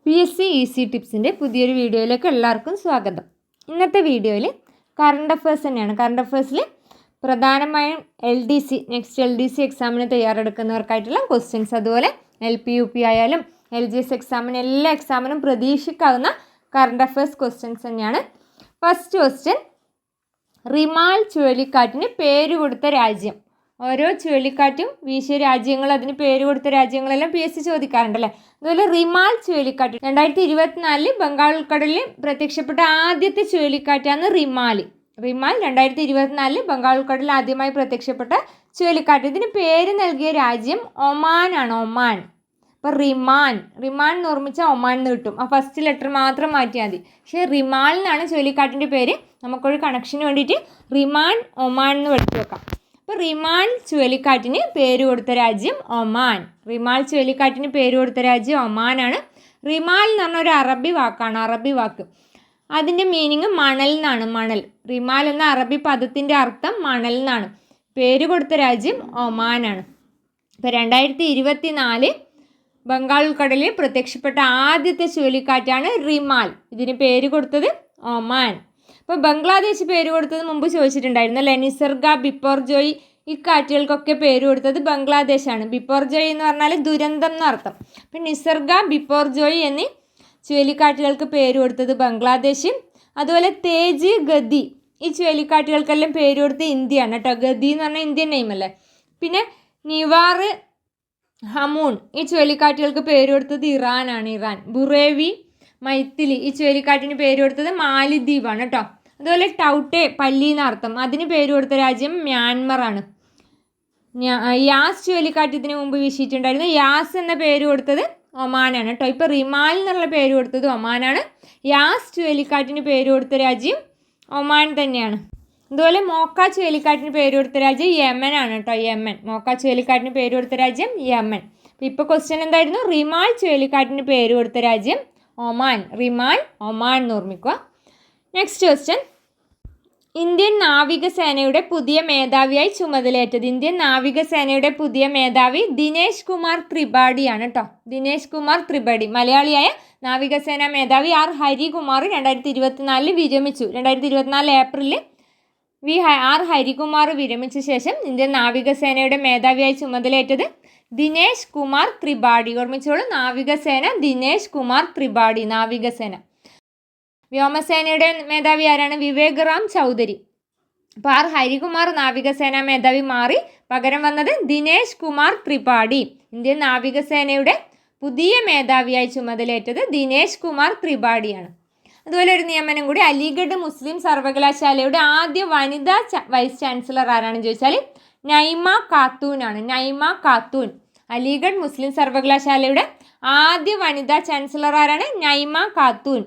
PSC easy ടിപ്സിൻ്റെ പുതിയൊരു വീഡിയോയിലേക്ക് എല്ലാവർക്കും സ്വാഗതം. ഇന്നത്തെ വീഡിയോയിൽ കറണ്ട് അഫയേഴ്സ് തന്നെയാണ്. കറണ്ട് അഫയേഴ്സിൽ പ്രധാനമായും നെക്സ്റ്റ് LDC എക്സാമിന് തയ്യാറെടുക്കുന്നവർക്കായിട്ടുള്ള ക്വസ്റ്റ്യൻസ്, അതുപോലെ LP UP ആയാലും LGS എക്സാമിന് എല്ലാ എക്സാമിനും പ്രതീക്ഷിക്കാവുന്ന കറണ്ട് അഫയേഴ്സ് ക്വസ്റ്റ്യൻസ് തന്നെയാണ്. ഫസ്റ്റ് ക്വസ്റ്റ്യൻ, റിമാൽ ചുഴലിക്കാറ്റിന് പേര് കൊടുത്ത രാജ്യം. ഓരോ ചുഴലിക്കാറ്റും വീശിയ രാജ്യങ്ങൾ, അതിന് പേര് കൊടുത്ത രാജ്യങ്ങളെല്ലാം PSC ചോദിക്കാറുണ്ടല്ലേ. അതുപോലെ റിമാൽ ചുഴലിക്കാറ്റ് 2024 ബംഗാൾ ഉൾക്കടലിൽ പ്രത്യക്ഷപ്പെട്ട ആദ്യത്തെ ചുഴലിക്കാറ്റാണ് റിമാൽ 2024 ബംഗാൾ ഉൾക്കടലിൽ ആദ്യമായി പ്രത്യക്ഷപ്പെട്ട ചുഴലിക്കാറ്റ്. ഇതിന് പേര് നൽകിയ രാജ്യം ഒമാനാണ്. ഒമാൻ. അപ്പോൾ റിമാൻ എന്ന് ഓർമ്മിച്ചാൽ ഒമാൻ എന്ന് കിട്ടും. ആ ഫസ്റ്റ് ലെറ്റർ മാത്രം മാറ്റിയാൽ മതി. പക്ഷേ റിമാൽ എന്നാണ് ചുഴലിക്കാറ്റിൻ്റെ പേര്. നമുക്കൊരു കണക്ഷന് വേണ്ടിയിട്ട് റിമാൻ ഒമാൻ എന്ന് പഠിച്ചു വെക്കാം. അപ്പോൾ റിമാൽ ചുഴലിക്കാറ്റിന് പേര് കൊടുത്ത രാജ്യം ഒമാൻ. റിമാൽ ചുഴലിക്കാറ്റിന് പേര് കൊടുത്ത രാജ്യം ഒമാനാണ്. റിമാൽ എന്ന് പറഞ്ഞ ഒരു അറബി വാക്കാണ്. അറബി വാക്ക്, അതിൻ്റെ മീനിങ് മണൽ എന്നാണ്. മണൽ. റിമാൽ എന്ന അറബി പദത്തിൻ്റെ അർത്ഥം മണൽ എന്നാണ്. പേര് കൊടുത്ത രാജ്യം ഒമാനാണ്. ഇപ്പോൾ 2024 ബംഗാൾ ഉൾക്കടലിൽ പ്രത്യക്ഷപ്പെട്ട ആദ്യത്തെ ചുഴലിക്കാറ്റാണ് റിമാൽ. ഇതിന് പേര് കൊടുത്തത് ഒമാൻ. ഇപ്പോൾ ബംഗ്ലാദേശ് പേര് കൊടുത്തത് മുമ്പ് ചോദിച്ചിട്ടുണ്ടായിരുന്നു അല്ലേ. നിസർഗ, ബിപ്പോർജോയ്, ഈ കാറ്റുകൾക്കൊക്കെ പേര് കൊടുത്തത് ബംഗ്ലാദേശാണ്. ബിപ്പോർജോയ് എന്ന് പറഞ്ഞാൽ ദുരന്തം എന്നർത്ഥം. അപ്പം നിസർഗ, ബിപ്പോർജോയ് എന്നീ ചുഴലിക്കാറ്റുകൾക്ക് പേര് കൊടുത്തത് ബംഗ്ലാദേശ്. അതുപോലെ തേജ്, ഗതി, ഈ ചുഴലിക്കാറ്റുകൾക്കെല്ലാം പേര് കൊടുത്ത് ഇന്ത്യയാണ് കേട്ടോ. ഗതി എന്ന് പറഞ്ഞാൽ ഇന്ത്യൻ നെയിം അല്ലേ. പിന്നെ നിവാർ, ഹമൂൺ, ഈ ചുഴലിക്കാറ്റുകൾക്ക് പേര് കൊടുത്തത് ഇറാനാണ്. ഇറാൻ. ബുറേവി, മൈത്തിലി, ഈ ചുഴലിക്കാറ്റിന് പേര് കൊടുത്തത് മാലിദ്വീപാണ് കേട്ടോ. അതുപോലെ ടൗട്ടെ, പല്ലി എന്നർത്ഥം, അതിന് പേര് കൊടുത്ത രാജ്യം മ്യാൻമർ ആണ്. യാസ് ചുഴലിക്കാറ്റ് ഇതിന് മുമ്പ് വീശിയിട്ടുണ്ടായിരുന്നു. യാസ് എന്ന പേര് കൊടുത്തത് ഒമാനാണ് കേട്ടോ. ഇപ്പോൾ റിമാൽ എന്നുള്ള പേര് കൊടുത്തത് ഒമാനാണ്. യാസ് ചുഴലിക്കാറ്റിന് പേര് കൊടുത്ത രാജ്യം ഒമാൻ തന്നെയാണ്. അതുപോലെ മോക്ക ചുഴലിക്കാറ്റിന് പേര് കൊടുത്ത രാജ്യം യമൻ ആണ് കേട്ടോ. യമൻ. മോക്ക ചുഴലിക്കാറ്റിന് പേര് കൊടുത്ത രാജ്യം യമൻ. ഇപ്പോൾ ക്വസ്റ്റ്യൻ എന്തായിരുന്നു? റിമാൽ ചുഴലിക്കാറ്റിന് പേര് കൊടുത്ത രാജ്യം ഒമാൻ. റിമാൽ, ഒമാൻ എന്ന് ഓർമ്മിക്കുക. നെക്സ്റ്റ് ക്വസ്റ്റ്യൻ, ഇന്ത്യൻ നാവികസേനയുടെ പുതിയ മേധാവിയായി ചുമതലയേറ്റത്. ഇന്ത്യൻ നാവികസേനയുടെ പുതിയ മേധാവി ദിനേശ് കുമാർ ത്രിപാഠിയാണ് കേട്ടോ. ദിനേശ് കുമാർ ത്രിപാഠി. മലയാളിയായ നാവികസേനാ മേധാവി ആർ ഹരികുമാർ 2024 വിരമിച്ചു. 2024 ഏപ്രിലിൽ ആർ ഹരികുമാർ വിരമിച്ച ശേഷം ഇന്ത്യൻ നാവികസേനയുടെ മേധാവിയായി ചുമതലയേറ്റത് ദിനേശ് കുമാർ ത്രിപാഠി. ഓർമ്മിച്ചോളൂ, നാവികസേന ദിനേശ് കുമാർ ത്രിപാഠി. നാവികസേന. വ്യോമസേനയുടെ മേധാവി ആരാണ്? വിവേക് റാം ചൗധരി. അപ്പോൾ ആർ ഹരികുമാർ നാവികസേനാ മേധാവി മാറി പകരം വന്നത് ദിനേശ് കുമാർ ത്രിപാഠി. ഇന്ത്യൻ നാവികസേനയുടെ പുതിയ മേധാവിയായി ചുമതലയേറ്റത് ദിനേശ് കുമാർ ത്രിപാഠിയാണ്. അതുപോലെ ഒരു നിയമനം കൂടി, അലിഗഡ് മുസ്ലിം സർവകലാശാലയുടെ ആദ്യ വനിതാ വൈസ് ചാൻസലർ ആരാണെന്ന് ചോദിച്ചാൽ നൈമ ഖാത്തൂൻ ആണ്. നൈമ ഖാത്തൂൻ. അലിഗഡ് മുസ്ലിം സർവകലാശാലയുടെ ആദ്യ വനിതാ ചാൻസലർ ആരാണ്? നൈമ ഖാത്തൂൻ.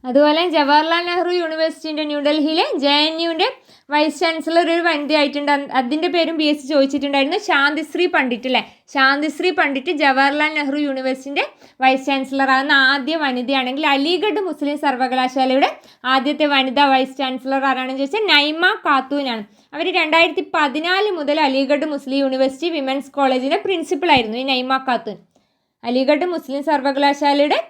അതുപോലെ ജവഹർലാൽ നെഹ്റു യൂണിവേഴ്സിറ്റിൻ്റെ ന്യൂഡൽഹിയിലെ JNUവിൻ്റെ വൈസ് ചാൻസലർ ഒരു വനിതയായിട്ടുണ്ട്. അതിൻ്റെ പേരും PSC ചോദിച്ചിട്ടുണ്ടായിരുന്നു. ശാന്തിശ്രീ പണ്ഡിറ്റ് അല്ലേ. ശാന്തിശ്രീ പണ്ഡിറ്റ് ജവഹർലാൽ നെഹ്റു യൂണിവേഴ്സിറ്റിൻ്റെ വൈസ് ചാൻസലർ ആകുന്ന ആദ്യ വനിതയാണെങ്കിൽ അലിഗഡ് മുസ്ലിം സർവകലാശാലയുടെ ആദ്യത്തെ വനിതാ വൈസ് ചാൻസലർ ആരാണെന്ന് ചോദിച്ചാൽ നൈമ ഖാത്തൂനാണ്. അവർ 2014 മുതൽ അലിഗഡ് മുസ്ലിം യൂണിവേഴ്സിറ്റി വിമൻസ് കോളേജിൻ്റെ പ്രിൻസിപ്പളായിരുന്നു ഈ നൈമ ഖാത്തൂൻ. അലിഗഡ് മുസ്ലിം സർവകലാശാലയുടെ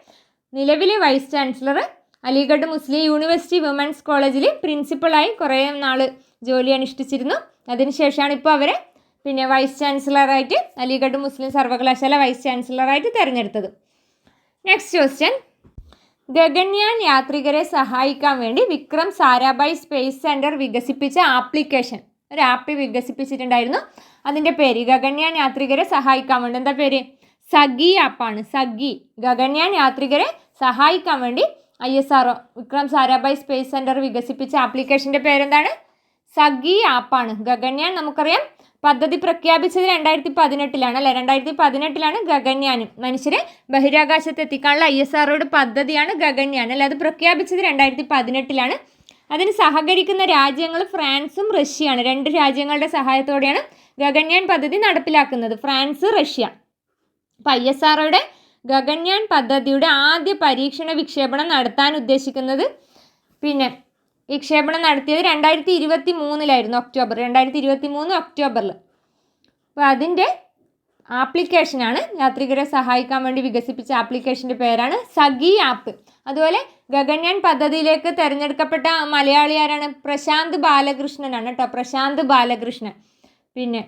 നിലവിലെ വൈസ് ചാൻസലർ, അലിഗഡ് മുസ്ലിം യൂണിവേഴ്സിറ്റി വിമൻസ് കോളേജിൽ പ്രിൻസിപ്പളായി കുറേ നാൾ ജോലി അനുഷ്ഠിച്ചിരുന്നു. അതിനുശേഷമാണ് ഇപ്പോൾ അവരെ വൈസ് ചാൻസലറായിട്ട് അലിഗഡ് മുസ്ലിം സർവകലാശാല വൈസ് ചാൻസലറായിട്ട് തിരഞ്ഞെടുത്തത്. നെക്സ്റ്റ് ക്വസ്റ്റ്യൻ, ഗഗൻയാൻ യാത്രികരെ സഹായിക്കാൻ വേണ്ടി വിക്രം സാരാഭായ് സ്പേസ് സെൻറ്റർ വികസിപ്പിച്ച ആപ്ലിക്കേഷൻ, ഒരു ആപ്പ് വികസിപ്പിച്ചിട്ടുണ്ടായിരുന്നു. അതിൻ്റെ പേര് ഗഗൻയാൻ യാത്രികരെ സഹായിക്കാൻ വേണ്ടി എന്താ പേര്? സഖി ആപ്പാണ്. സഖി. ഗഗൻയാൻ യാത്രികരെ സഹായിക്കാൻ വേണ്ടി ISRO Vikram Sarabhai space centre വികസിപ്പിച്ച ആപ്ലിക്കേഷൻ്റെ പേരെന്താണ്? സഖി ആപ്പാണ്. ഗഗൻയാൻ നമുക്കറിയാം പദ്ധതി പ്രഖ്യാപിച്ചത് 2018 അല്ലേ. 2018 ഗഗൻയാൻ, മനുഷ്യരെ ബഹിരാകാശത്ത് എത്തിക്കാനുള്ള ISROയുടെ പദ്ധതിയാണ് ഗഗൻയാൻ അല്ലേ. അത് പ്രഖ്യാപിച്ചത് 2018. അതിന് സഹകരിക്കുന്ന രാജ്യങ്ങൾ ഫ്രാൻസും റഷ്യയാണ്. 2 രാജ്യങ്ങളുടെ സഹായത്തോടെയാണ് ഗഗൻയാൻ പദ്ധതി നടപ്പിലാക്കുന്നത്. France, Russia. അപ്പോൾ ISROയുടെ ഗഗൻയാൻ പദ്ധതിയുടെ ആദ്യ പരീക്ഷണ വിക്ഷേപണം നടത്താൻ ഉദ്ദേശിക്കുന്നത്, വിക്ഷേപണം നടത്തിയത് 2023 ഒക്ടോബർ. 2023 ഒക്ടോബറിൽ. അപ്പോൾ അതിൻ്റെ ആപ്ലിക്കേഷനാണ്. യാത്രികരെ സഹായിക്കാൻ വേണ്ടി വികസിപ്പിച്ച ആപ്ലിക്കേഷൻ്റെ പേരാണ് സഖി ആപ്പ്. അതുപോലെ ഗഗൻയാൻ പദ്ധതിയിലേക്ക് തിരഞ്ഞെടുക്കപ്പെട്ട മലയാളി ആരാണ്? പ്രശാന്ത് ബാലകൃഷ്ണനാണ് കേട്ടോ, പ്രശാന്ത് ബാലകൃഷ്ണൻ. പിന്നെ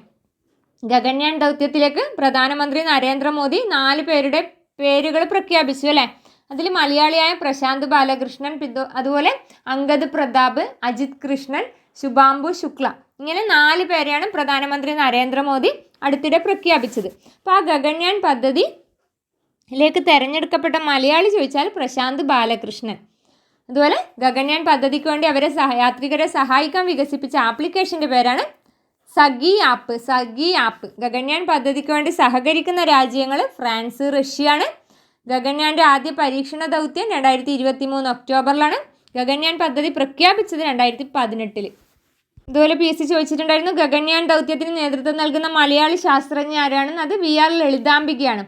ഗഗൻയാൻ ദൗത്യത്തിലേക്ക് പ്രധാനമന്ത്രി നരേന്ദ്രമോദി 4 പേരുടെ പേരുകൾ പ്രഖ്യാപിച്ചു അല്ലേ. അതിൽ മലയാളിയായ പ്രശാന്ത് ബാലകൃഷ്ണൻ, അതുപോലെ അങ്കദ് പ്രതാപ്, അജിത് കൃഷ്ണൻ, ശുഭാംബു ശുക്ല, ഇങ്ങനെ 4 പേരെയാണ് പ്രധാനമന്ത്രി നരേന്ദ്രമോദി അടുത്തിടെ പ്രഖ്യാപിച്ചത്. അപ്പോൾ ആ ഗഗൻയാൻ പദ്ധതിയിലേക്ക് തിരഞ്ഞെടുക്കപ്പെട്ട മലയാളി ചോദിച്ചാൽ പ്രശാന്ത് ബാലകൃഷ്ണൻ. അതുപോലെ ഗഗൻയാൻ പദ്ധതിക്ക് വേണ്ടി യാത്രികരെ സഹായിക്കാൻ വികസിപ്പിച്ച ആപ്ലിക്കേഷൻ്റെ പേരാണ് സഖി ആപ്പ്. സഖി ആപ്പ്. ഗഗൻയാൻ പദ്ധതിക്ക് വേണ്ടി സഹകരിക്കുന്ന രാജ്യങ്ങൾ ഫ്രാൻസ്, റഷ്യയാണ്. ഗഗൻയാൻ്റെ ആദ്യ പരീക്ഷണ ദൗത്യം 2023 ഒക്ടോബറിലാണ്. ഗഗൻയാൻ പദ്ധതി പ്രഖ്യാപിച്ചത് 2018. ഇതുപോലെ PSC ചോദിച്ചിട്ടുണ്ടായിരുന്നു ഗഗൻയാൻ ദൗത്യത്തിന് നേതൃത്വം നൽകുന്ന മലയാളി ശാസ്ത്രജ്ഞ ആരാണെന്ന്. അത് VR ലളിതാംബികയാണ്.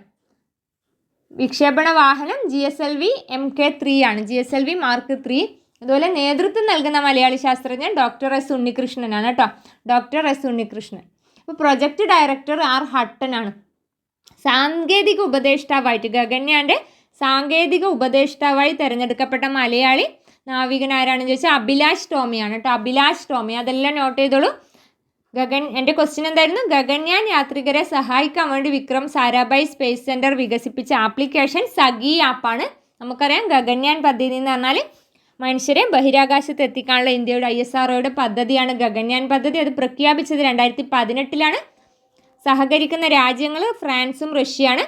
വിക്ഷേപണ വാഹനം GSLV Mk3 ആണ്, GSLV Mark 3. അതുപോലെ നേതൃത്വം നൽകുന്ന മലയാളി ശാസ്ത്രജ്ഞൻ ഡോക്ടർ S ഉണ്ണികൃഷ്ണനാണ് കേട്ടോ, ഡോക്ടർ S ഉണ്ണികൃഷ്ണൻ. അപ്പോൾ പ്രൊജക്ട് ഡയറക്ടർ R ഹട്ടനാണ്. സാങ്കേതിക ഉപദേഷ്ടാവായിട്ട് ഗഗൻയാൻ്റെ സാങ്കേതിക ഉപദേഷ്ടാവായി തിരഞ്ഞെടുക്കപ്പെട്ട മലയാളി നാവികനാരാണെന്ന് ചോദിച്ചാൽ അഭിലാഷ് ടോമിയാണ് കേട്ടോ, അഭിലാഷ് ടോമി. അതെല്ലാം നോട്ട് ചെയ്തോളൂ. എൻ്റെ ക്വസ്റ്റ്യൻ എന്തായിരുന്നു? ഗഗൻയാൻ യാത്രികരെ സഹായിക്കാൻ വേണ്ടി വിക്രം സാരാഭായ് സ്പേസ് സെൻറ്റർ വികസിപ്പിച്ച ആപ്ലിക്കേഷൻ സഖി ആപ്പാണ്. നമുക്കറിയാം ഗഗൻയാൻ പദ്ധതി എന്ന് പറഞ്ഞാൽ മനുഷ്യരെ ബഹിരാകാശത്ത് എത്തിക്കാനുള്ള ഇന്ത്യയുടെ ISROയുടെ പദ്ധതിയാണ് ഗഗൻയാൻ പദ്ധതി. അത് പ്രഖ്യാപിച്ചത് 2018. സഹകരിക്കുന്ന രാജ്യങ്ങൾ ഫ്രാൻസും റഷ്യയാണ്.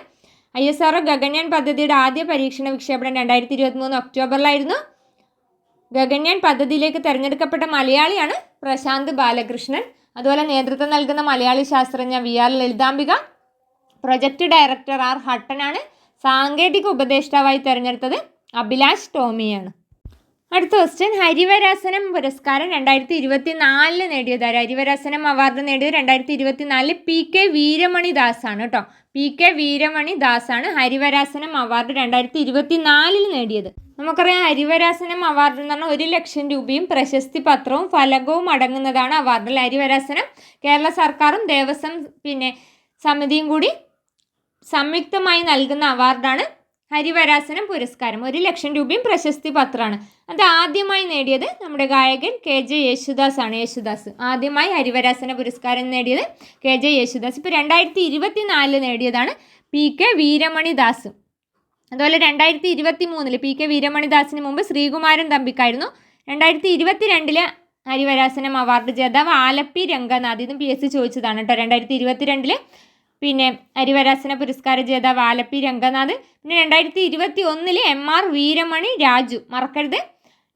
ISRO ഗഗൻയാൻ പദ്ധതിയുടെ ആദ്യ പരീക്ഷണ വിക്ഷേപണം 2023 ഒക്ടോബറിലായിരുന്നു. ഗഗൻയാൻ പദ്ധതിയിലേക്ക് തിരഞ്ഞെടുക്കപ്പെട്ട മലയാളിയാണ് പ്രശാന്ത് ബാലകൃഷ്ണൻ. അതുപോലെ നേതൃത്വം നൽകുന്ന മലയാളി ശാസ്ത്രജ്ഞ VR Lalithambika. Project director R ഹട്ടനാണ്. സാങ്കേതിക ഉപദേഷ്ടാവായി തിരഞ്ഞെടുത്തത് അഭിലാഷ് ടോമിയാണ്. അടുത്ത ക്വസ്റ്റ്യൻ, ഹരിവരാസനം പുരസ്കാരം 2024 നേടിയതാര്? ഹരിവരാസനം അവാർഡ് നേടിയത് 2024 PK വീരമണി ദാസാണ് കേട്ടോ, PK വീരമണി ദാസാണ് ഹരിവരാസനം അവാർഡ് 2024 നേടിയത്. നമുക്കറിയാം ഹരിവരാസനം അവാർഡ് എന്ന് പറഞ്ഞാൽ 1 ലക്ഷം രൂപയും പ്രശസ്തി പത്രവും ഫലകവും അടങ്ങുന്നതാണ് അവാർഡിൽ. ഹരിവരാസനം കേരള സർക്കാരും ദേവസ്വം സമിതിയും കൂടി സംയുക്തമായി നൽകുന്ന അവാർഡാണ് ഹരിവരാസനം പുരസ്കാരം. 1 ലക്ഷം രൂപയും പ്രശസ്തി പത്രമാണ്. അത് ആദ്യമായി നേടിയത് നമ്മുടെ ഗായകൻ KJ യേശുദാസ് ആണ്. യേശുദാസ് ആദ്യമായി ഹരിവരാസന പുരസ്കാരം നേടിയത് KJ യേശുദാസ്. ഇപ്പോൾ 2024 നേടിയതാണ് PK വീരമണി ദാസ്. അതുപോലെ 2023 PK വീരമണി ദാസിന് മുമ്പ് ശ്രീകുമാരൻ തമ്പിക്കായിരുന്നു. 2022 ഹരിവരാസനം അവാർഡ് ജേതാവ് ആലപ്പി രംഗനാഥ്. ഇതും PSC ചോദിച്ചതാണ് കേട്ടോ. 2022 പിന്നെ ഹരിവരാസന പുരസ്കാര ജേതാവ് ആലപ്പി രംഗനാഥ്. പിന്നെ 2021 MR വീരമണി രാജു. മറക്കരുത്,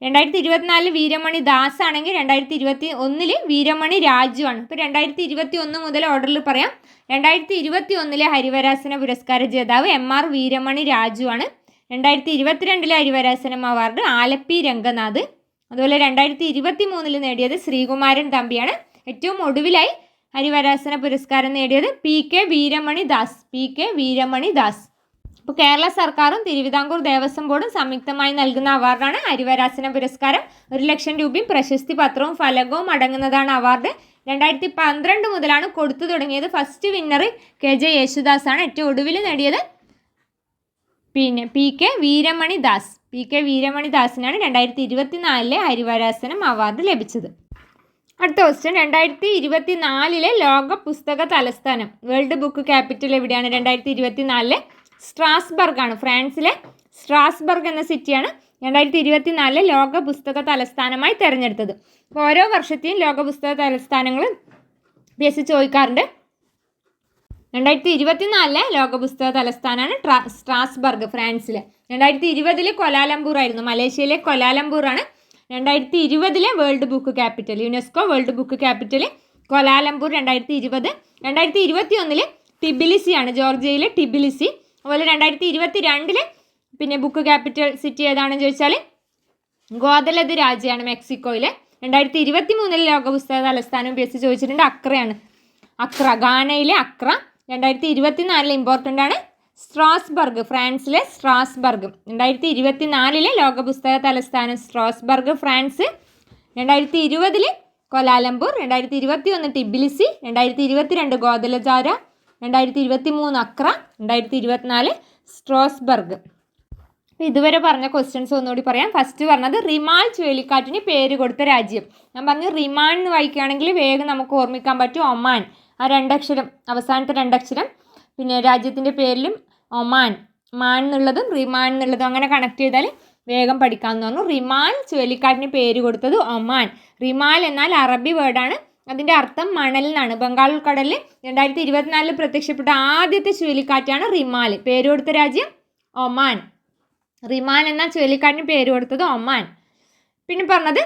2024 വീരമണി ദാസ് ആണെങ്കിൽ 2021 വീരമണി രാജു ആണ്. ഇപ്പോൾ 2021 മുതൽ ഓർഡറിൽ പറയാം. 2021 ഹരിവരാസന പുരസ്കാര ജേതാവ് MR വീരമണി രാജു ആണ്. 2022 ഹരിവരാസനം അവാർഡ് ആലപ്പി രംഗനാഥ്. അതുപോലെ 2023 നേടിയത് ശ്രീകുമാരൻ തമ്പിയാണ്. ഏറ്റവും ഒടുവിലായി ഹരിവരാസന പുരസ്കാരം നേടിയത് PK വീരമണി ദാസ്. PK വീരമണി ദാസ്. ഇപ്പോൾ കേരള സർക്കാരും തിരുവിതാംകൂർ ദേവസ്വം ബോർഡും സംയുക്തമായി നൽകുന്ന അവാർഡാണ് ഹരിവരാസന പുരസ്കാരം. 1 ലക്ഷം രൂപയും പ്രശസ്തി പത്രവും ഫലകവും അടങ്ങുന്നതാണ് അവാർഡ്. 2012 മുതലാണ് കൊടുത്തു തുടങ്ങിയത്. ഫസ്റ്റ് വിന്നർ KJ യേശുദാസ് ആണ്. ഏറ്റവും ഒടുവിൽ നേടിയത് പിന്നെ PK വീരമണി ദാസ്. PK വീരമണി ദാസിനാണ് 2024 ഹരിവരാസനം അവാർഡ് ലഭിച്ചത്. അടുത്ത ക്വസ്റ്റ്യൻ, 2024 ലോക പുസ്തക തലസ്ഥാനം വേൾഡ് ബുക്ക് ക്യാപിറ്റൽ എവിടെയാണ്? 2024 സ്ട്രാസ്ബർഗ് ആണ്. ഫ്രാൻസിലെ സ്ട്രാസ്ബർഗ് എന്ന സിറ്റിയാണ് 2024 ലോക പുസ്തക തലസ്ഥാനമായി തിരഞ്ഞെടുത്തത്. അപ്പോൾ ഓരോ വർഷത്തെയും ലോക പുസ്തക തലസ്ഥാനങ്ങൾ PSC ചോദിക്കാറുണ്ട്. 2024 ലോക പുസ്തക തലസ്ഥാനമാണ് സ്ട്രാസ്ബർഗ് ഫ്രാൻസിലെ. 2020 കൊലാലംപൂർ ആയിരുന്നു, മലേഷ്യയിലെ കൊലാലംപൂറാണ് 2020 world book capital. UNESCO world book capital Kuala Lumpur 2020. 2021 ടിബിലിസിയാണ്, ജോർജിയയിലെ ടിബിലിസി. അതുപോലെ 2022 പിന്നെ ബുക്ക് ക്യാപിറ്റൽ സിറ്റി ഏതാണെന്ന് ചോദിച്ചാൽ ഗോദലത് രാജ്യമാണ്, മെക്സിക്കോയിലെ. 2023 ലോക പുസ്തക തലസ്ഥാനം PSC ചോദിച്ചിട്ടുണ്ട്, അക്രയാണ്. അക്ര, ഗാനയിലെ അക്ര. 2024 ഇമ്പോർട്ടൻ്റ് ആണ് സ്ട്രാസ്ബർഗ്, ഫ്രാൻസിലെ സ്ട്രാസ്ബർഗ്. 2024 ലോക പുസ്തക തലസ്ഥാനം സ്ട്രാസ്ബർഗ്, ഫ്രാൻസ്. 2020 കൊലാലംപൂർ. 2021 ടിബിലിസി. 2022 ഗോദലജാര 2023 അക്ര, 2024 സ്ട്രോസ്ബർഗ്. അപ്പോൾ ഇതുവരെ പറഞ്ഞ ക്വസ്റ്റ്യൻസ് ഒന്നുകൂടി പറയാം. ഫസ്റ്റ് പറഞ്ഞത് റിമാൽ ചുഴലിക്കാറ്റിന് പേര് കൊടുത്ത രാജ്യം. ഞാൻ പറഞ്ഞു റിമാൻ എന്ന് വായിക്കുകയാണെങ്കിൽ വേഗം നമുക്ക് ഓർമ്മിക്കാൻ പറ്റും ഒമാൻ. ആ രണ്ടക്ഷരം, അവസാനത്തെ രണ്ടക്ഷരം പിന്നെ രാജ്യത്തിൻ്റെ പേരിലും ഒമാൻ, മാൻ എന്നുള്ളതും റിമാൻ എന്നുള്ളതും അങ്ങനെ കണക്ട് ചെയ്താൽ വേഗം പഠിക്കാമെന്ന് പറഞ്ഞു. റിമാൽ ചുഴലിക്കാറ്റിന് പേര് കൊടുത്തത് ഒമാൻ. റിമാൽ എന്നാൽ അറബി വേർഡാണ്. അതിൻ്റെ അർത്ഥം മണൽ എന്നാണ്. ബംഗാൾ ഉൾക്കടലിൽ 2024 പ്രത്യക്ഷപ്പെട്ട ആദ്യത്തെ ചുഴലിക്കാറ്റാണ് റിമാൽ. പേര് കൊടുത്ത രാജ്യം ഒമാൻ. റിമാൻ എന്ന ചുഴലിക്കാറ്റിന് പേര് കൊടുത്തത് ഒമാൻ. പിന്നെ പറഞ്ഞത്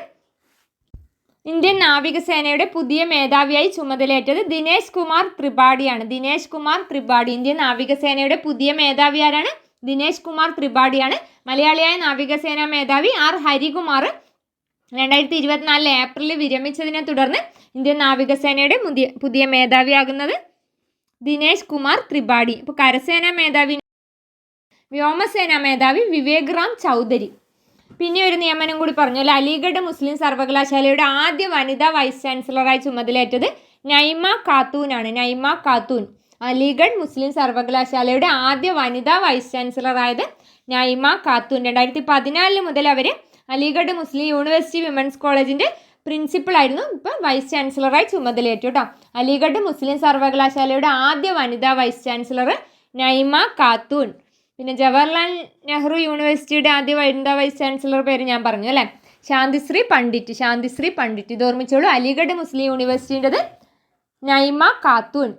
ഇന്ത്യൻ നാവികസേനയുടെ പുതിയ മേധാവിയായി ചുമതലയേറ്റത് ദിനേശ് കുമാർ ത്രിപാഠിയാണ്. ദിനേശ് കുമാർ ത്രിപാഠി ഇന്ത്യൻ നാവികസേനയുടെ പുതിയ മേധാവി ആരാണ്? ദിനേശ് കുമാർ ത്രിപാഠിയാണ്. മലയാളിയായ നാവികസേനാ മേധാവി ആർ ഹരികുമാർ 2024 ഏപ്രിലിൽ വിരമിച്ചതിനെ തുടർന്ന് ഇന്ത്യൻ നാവികസേനയുടെ പുതിയ മേധാവിയാകുന്നത് ദിനേശ് കുമാർ ത്രിപാഠി. ഇപ്പോൾ കരസേനാ മേധാവി, വ്യോമസേനാ മേധാവി വിവേക് റാം ചൗധരി. പിന്നെ ഒരു നിയമനം കൂടി പറഞ്ഞല്ലോ, അലിഗഡ് മുസ്ലിം സർവകലാശാലയുടെ ആദ്യ വനിതാ വൈസ് ചാൻസലറായി ചുമതലയേറ്റത് നൈമ ഖാത്തൂനാണ്. നൈമ ഖാത്തൂൻ. അലിഗഡ് മുസ്ലിം സർവകലാശാലയുടെ ആദ്യ വനിതാ വൈസ് ചാൻസലറായത് നൈമ ഖാത്തൂൻ. 2014 മുതൽ അവർ അലിഗഡ് മുസ്ലിം യൂണിവേഴ്സിറ്റി വിമൻസ് കോളേജിൻ്റെ പ്രിൻസിപ്പളായിരുന്നു. ഇപ്പം വൈസ് ചാൻസലറായി ചുമതലയേറ്റു കേട്ടോ. അലിഗഡ് മുസ്ലിം സർവകലാശാലയുടെ ആദ്യ വനിതാ വൈസ് ചാൻസലർ നൈമ ഖാത്തൂൻ. പിന്നെ ജവഹർലാൽ നെഹ്റു യൂണിവേഴ്സിറ്റിയുടെ ആദ്യ വനിതാ വൈസ് ചാൻസലർ പേര് ഞാൻ പറഞ്ഞു അല്ലേ, ശാന്തിശ്രീ പണ്ഡിറ്റ്. ശാന്തിശ്രീ പണ്ഡിറ്റ് ഇത് ഓർമ്മിച്ചോളൂ. അലിഗഡ് മുസ്ലിം യൂണിവേഴ്സിറ്റിൻ്റെത് നൈമ ഖാത്തൂൻ.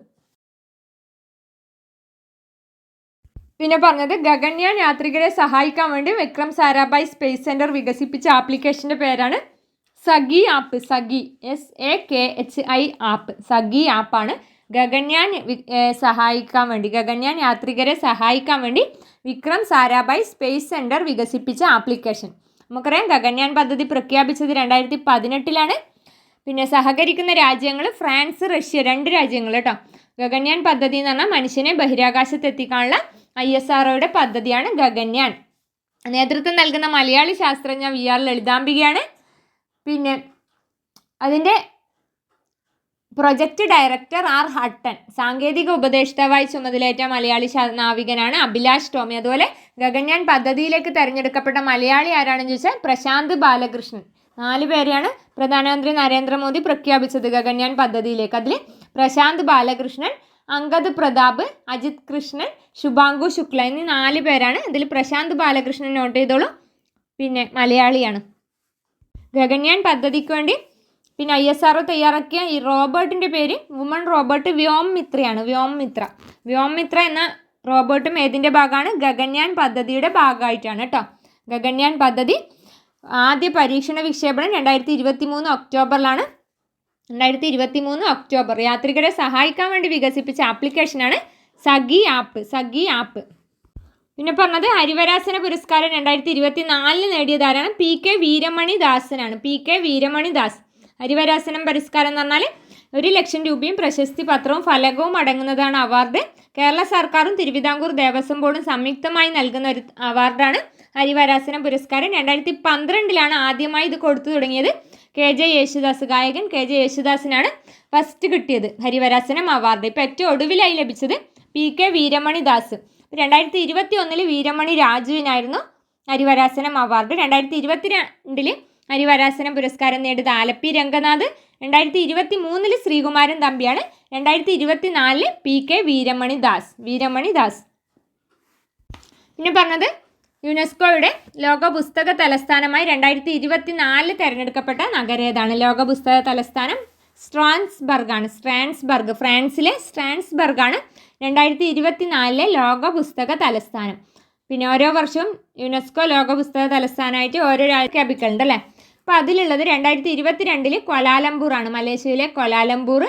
പിന്നെ പറഞ്ഞത് ഗഗൻയാൻ യാത്രികരെ സഹായിക്കാൻ വേണ്ടി വിക്രം സാരാഭായ് സ്പേസ് സെൻറ്റർ വികസിപ്പിച്ച ആപ്ലിക്കേഷൻ്റെ പേരാണ് സഖി ആപ്പ്. സഖി, SAKHI ആപ്പ്. സഖി ആപ്പാണ്. ഗഗൻയാൻ സഹായിക്കാൻ വേണ്ടി, ഗഗൻയാൻ യാത്രികരെ സഹായിക്കാൻ വേണ്ടി വിക്രം സാരാഭായ് സ്പേസ് സെൻറ്റർ വികസിപ്പിച്ച ആപ്ലിക്കേഷൻ. നമുക്കറിയാം ഗഗൻയാൻ പദ്ധതി പ്രഖ്യാപിച്ചത് 2018 പിന്നെ സഹകരിക്കുന്ന രാജ്യങ്ങൾ ഫ്രാൻസ്, റഷ്യ, 2 രാജ്യങ്ങൾ കേട്ടോ. ഗഗൻയാൻ പദ്ധതി എന്ന് പറഞ്ഞാൽ മനുഷ്യനെ ബഹിരാകാശത്ത് എത്തിക്കാനുള്ള ISROയുടെ പദ്ധതിയാണ് ഗഗൻയാൻ. നേതൃത്വം നൽകുന്ന മലയാളി ശാസ്ത്രജ്ഞ VR ലളിതാംബികയാണ്. പിന്നെ അതിൻ്റെ പ്രൊജക്റ്റ് ഡയറക്ടർ ആർ ഹട്ടൻ. സാങ്കേതിക ഉപദേഷ്ടാവായി ചുമതലയേറ്റ മലയാളി നാവികനാണ് അഭിലാഷ് ടോമി. അതുപോലെ ഗഗൻയാൻ പദ്ധതിയിലേക്ക് തിരഞ്ഞെടുക്കപ്പെട്ട മലയാളി ആരാണെന്ന് ചോദിച്ചാൽ പ്രശാന്ത് ബാലകൃഷ്ണൻ. 4 പേരെയാണ് പ്രധാനമന്ത്രി നരേന്ദ്രമോദി പ്രഖ്യാപിച്ചത് ഗഗൻയാൻ പദ്ധതിയിലേക്ക്. അതിൽ പ്രശാന്ത് ബാലകൃഷ്ണൻ, അങ്കദ് പ്രതാപ്, അജിത് കൃഷ്ണൻ, ശുഭാംഗു ശുക്ല എന്നീ 4 പേരാണ്. ഇതിൽ പ്രശാന്ത് ബാലകൃഷ്ണൻ നോട്ട് ചെയ്തോളൂ, പിന്നെ മലയാളിയാണ്. ഗഗൻയാൻ പദ്ധതിക്ക് വേണ്ടി പിന്നെ ISRO തയ്യാറാക്കിയ ഈ റോബോട്ടിൻ്റെ പേര് വുമൺ റോബോട്ട് വ്യോംമിത്രയാണ്. വ്യോംമിത്ര എന്ന റോബോട്ടും ഏതിൻ്റെ ഭാഗമാണ്? ഗഗൻയാൻ പദ്ധതിയുടെ ഭാഗമായിട്ടാണ് കേട്ടോ. ഗഗൻയാൻ പദ്ധതി ആദ്യ പരീക്ഷണ വിക്ഷേപണം 2023 ഒക്ടോബറിലാണ്. 2023 ഒക്ടോബർ. യാത്രികരെ സഹായിക്കാൻ വേണ്ടി വികസിപ്പിച്ച ആപ്ലിക്കേഷനാണ് സഖി ആപ്പ്. പിന്നെ പറഞ്ഞത് ഹരിവരാസന പുരസ്കാരം 2024 നേടിയതാരാണ്? PK വീരമണി ദാസനാണ്. PK വീരമണി ദാസ്. ഹരിവരാസനം പുരസ്കാരം എന്ന് പറഞ്ഞാൽ 1 ലക്ഷം രൂപയും പ്രശസ്തി പത്രവും ഫലകവും അടങ്ങുന്നതാണ് അവാർഡ്. കേരള സർക്കാരും തിരുവിതാംകൂർ ദേവസ്വം ബോർഡും സംയുക്തമായി നൽകുന്ന ഒരു അവാർഡാണ് ഹരിവരാസനം പുരസ്കാരം. 2012 ആദ്യമായി ഇത് കൊടുത്തു തുടങ്ങിയത്. KJ യേശുദാസ്, ഗായകൻ KJ യേശുദാസിനാണ് ഫസ്റ്റ് കിട്ടിയത് ഹരിവരാസനം അവാർഡ്. ഇപ്പോൾ ഏറ്റവും ഒടുവിലായി ലഭിച്ചത് PK വീരമണി ദാസ്. 2021 വീരമണി രാജുവിനായിരുന്നു ഹരിവരാസനം അവാർഡ്. 2022 ഹരിവരാസനം പുരസ്കാരം നേടിയത് ആലപ്പി രംഗനാഥ്. 2023 ശ്രീകുമാരൻ തമ്പിയാണ്. 2024 PK വീരമണി ദാസ്. പിന്നെ പറഞ്ഞത് യുനെസ്കോയുടെ ലോക പുസ്തക തലസ്ഥാനമായി 2024 തിരഞ്ഞെടുക്കപ്പെട്ട നഗരം ഏതാണ്? ലോക പുസ്തക തലസ്ഥാനം സ്ട്രാസ്ബർഗ്. ഫ്രാൻസിലെ സ്ട്രാസ്ബർഗാണ് 2024 ലോക പുസ്തക തലസ്ഥാനം. പിന്നെ ഓരോ വർഷവും യുനെസ്കോ ലോക പുസ്തക തലസ്ഥാനമായിട്ട് ഓരോ രാജ്യം പ്രഖ്യാപിക്കലുണ്ട് അല്ലേ. അപ്പോൾ അതിലുള്ളത് 2022 ക്വാലാലംപൂറാണ്, മലേഷ്യയിലെ ക്വാലാലംപൂർ.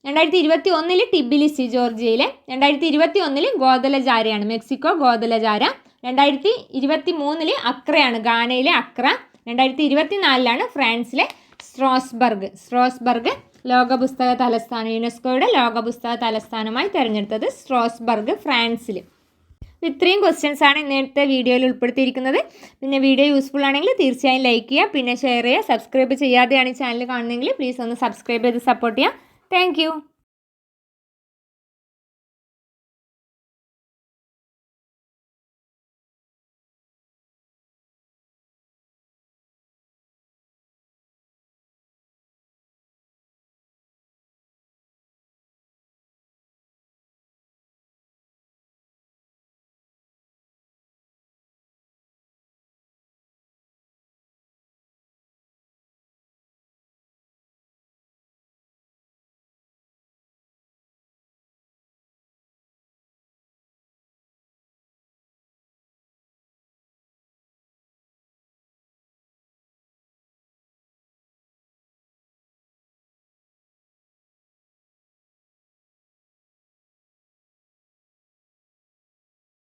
2021 ടിബിലിസി, ജോർജിയയിലെ. 2021 ഗോദലജാരയാണ്, മെക്സിക്കോ ഗോദലജാര. 2023 അക്രയാണ്, ഗാനയിലെ അക്ര. 2024 ഫ്രാൻസിലെ സ്ട്രോസ്ബർഗ് ലോക പുസ്തക തലസ്ഥാനം. യുനെസ്കോയുടെ ലോക പുസ്തക തലസ്ഥാനമായി തിരഞ്ഞെടുത്തത് സ്ട്രോസ്ബർഗ്, ഫ്രാൻസിൽ. ഇത്രയും ക്വസ്റ്റ്യൻസ് ആണ് ഇന്നത്തെ വീഡിയോയിൽ ഉൾപ്പെടുത്തിയിരിക്കുന്നത്. പിന്നെ വീഡിയോ യൂസ്ഫുൾ ആണെങ്കിൽ തീർച്ചയായും ലൈക്ക് ചെയ്യുക, പിന്നെ ഷെയർ ചെയ്യുക. സബ്സ്ക്രൈബ് ചെയ്യാതെയാണ് ഈ ചാനൽ കാണുന്നതെങ്കിൽ പ്ലീസ് ഒന്ന് സബ്സ്ക്രൈബ് ചെയ്ത് സപ്പോർട്ട് ചെയ്യുക. താങ്ക്